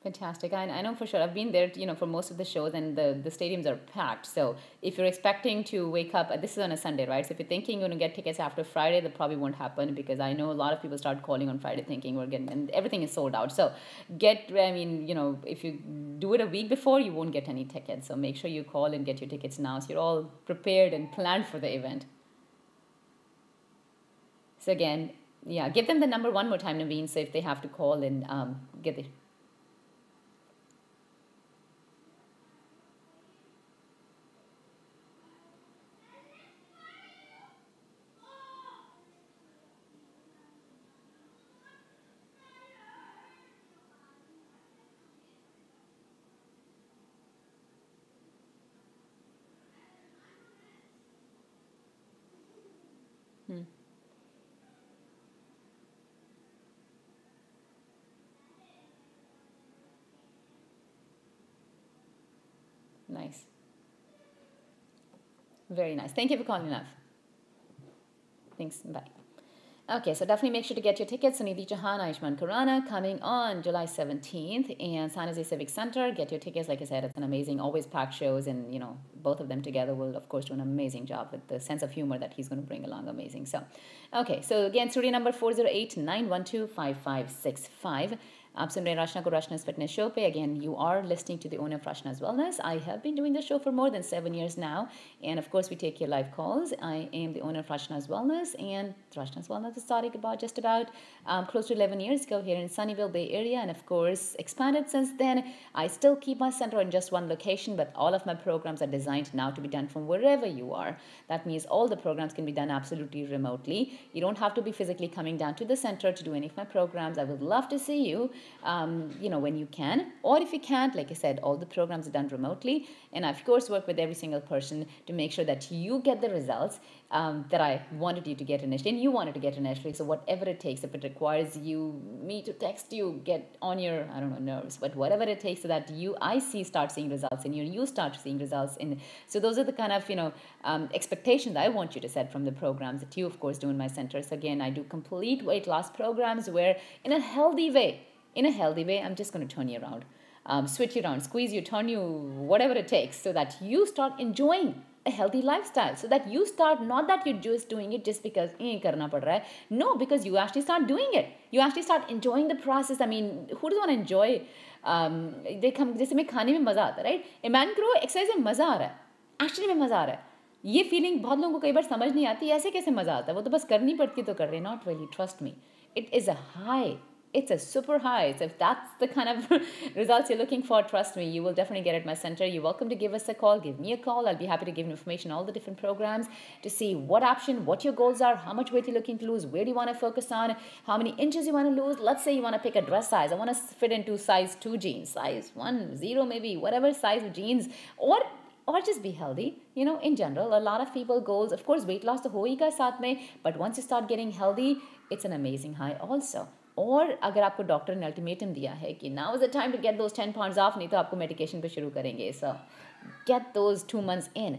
Fantastic. I know for sure. I've been there, for most of the shows, and the stadiums are packed. So if you're expecting to wake up, this is on a Sunday, right? So if you're thinking you're going to get tickets after Friday, that probably won't happen, because I know a lot of people start calling on Friday thinking we're getting, and everything is sold out. So if you do it a week before, you won't get any tickets. So make sure you call and get your tickets now, so you're all prepared and planned for the event. So again, yeah, give them the number one more time, Naveen, so if they have to call and get the... Hmm. Nice. Very nice. Thank you for calling enough. Thanks. Bye. Okay, so definitely make sure to get your tickets. Sunidhi Chauhan, Ayushman Khurrana coming on July 17th, and San Jose Civic Center. Get your tickets. Like I said, it's an amazing, always packed shows, and both of them together will, of course, do an amazing job with the sense of humor that he's going to bring along. Amazing. So, okay, so again, studio number 408-912-5565. आप सुन रहे हैं रचना को रचना's Fitness Show पे. Again, you are listening to the owner of Rachna's Wellness. I have been doing the show for more than 7 years now, and of course we take your live calls. I am the owner of Rachna's Wellness, and Rachna's Wellness started just about close to 11 years ago here in Sunnyvale Bay Area, and of course expanded since then. I still keep my center in just one location, but all of my programs are designed now to be done from wherever you are. That means all the programs can be done absolutely remotely. You don't have to be physically coming down to the center to do any of my programs. I would love to see you when you can, or if you can't, like I said, all the programs are done remotely, and I of course work with every single person to make sure that you get the results that I wanted you to get initially, and you wanted to get initially. So whatever it takes, if it requires me to text you, get on your, I don't know, nerves, but whatever it takes, so that start seeing results in you start seeing results in. So those are the kind of expectations I want you to set from the programs that you of course do in my centers. Again, I do complete weight loss programs where in a healthy way, I'm just going to turn you around, switch you around, squeeze you, turn you, whatever it takes, so that you start enjoying a healthy lifestyle, so that you start, not that you're just doing it just because karna pad raha hai. No, because you actually start doing it. You actually start enjoying the process. I mean, who doesn't want to enjoy जैसे में खाने में मज़ा आता है, right? Imagine करो exercise में मज़ा आ रहा है, एक्चुअली में मज़ा आ रहा है. ये फीलिंग बहुत लोगों को कई बार समझ नहीं आती, ऐसे कैसे मज़ा आता है, वो तो बस करनी पड़ती तो कर रहे. Not really, trust me, it is a high. It's a super high. So if that's the kind of results you're looking for, trust me, you will definitely get it at my center. You're welcome to give us a call. Give me a call. I'll be happy to give you information on all the different programs to see what option, what your goals are, how much weight you're looking to lose, where do you want to focus on, how many inches you want to lose. Let's say you want to pick a dress size. I want to fit into size 2 jeans, size 1, 0 maybe, whatever size of jeans, or just be healthy, in general. A lot of people goals, of course, weight loss to ho hi ka saath mein, but once you start getting healthy, it's an amazing high also. और अगर आपको doctor ने ultimatum दिया है कि now is the time to get those 10 pounds off, नहीं तो आपको मेडिकेशन पे शुरू करेंगे. So get those 2 months in,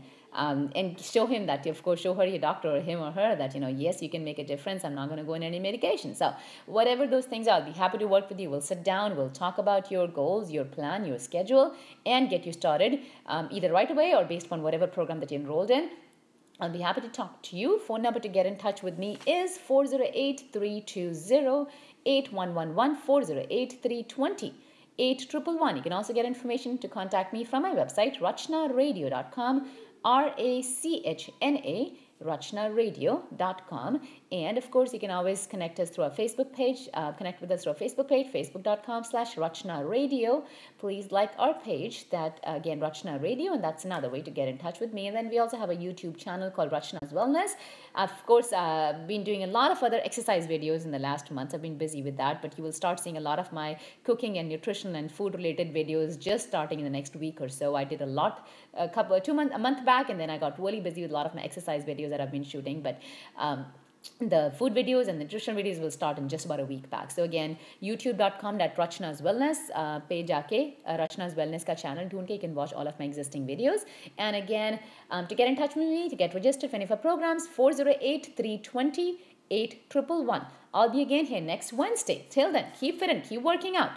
and show him that, of course, show her, your doctor, or him or her, that yes, you can make a difference. I'm not going to go in any medication. So whatever those things are, I'll be happy to work with you. We'll sit down, we'll talk about your goals, your plan, your schedule, and get you started, either right away or based upon whatever program that you're enrolled in. I'll be happy to talk to you. Phone number to get in touch with me is 408-320-8111, 408-320-8111. You can also get information to contact me from my website, rachnaradio.com, RACHNA, rachnaradio.com. And of course, you can always connect us through our Facebook page. Connect with us through our Facebook page, facebook.com/Rachna Radio. Please like our page, that again, Rachna Radio, and that's another way to get in touch with me. And then we also have a YouTube channel called Rachna's Wellness. Of course, I've been doing a lot of other exercise videos in the last month. I've been busy with that, but you will start seeing a lot of my cooking and nutrition and food related videos just starting in the next week or so. I did a lot a month back, and then I got really busy with a lot of my exercise videos that I've been shooting. But the food videos and the nutrition videos will start in just about a week back. So again, youtube.com/Rachna's Wellness पे जाके Rachna's Wellness का channel ढूंढ के you can watch all of my existing videos. And again, to get in touch with me, to get registered for any of our programs, 408-320-8111. I'll be again here next Wednesday. Till then, keep fit and keep working out.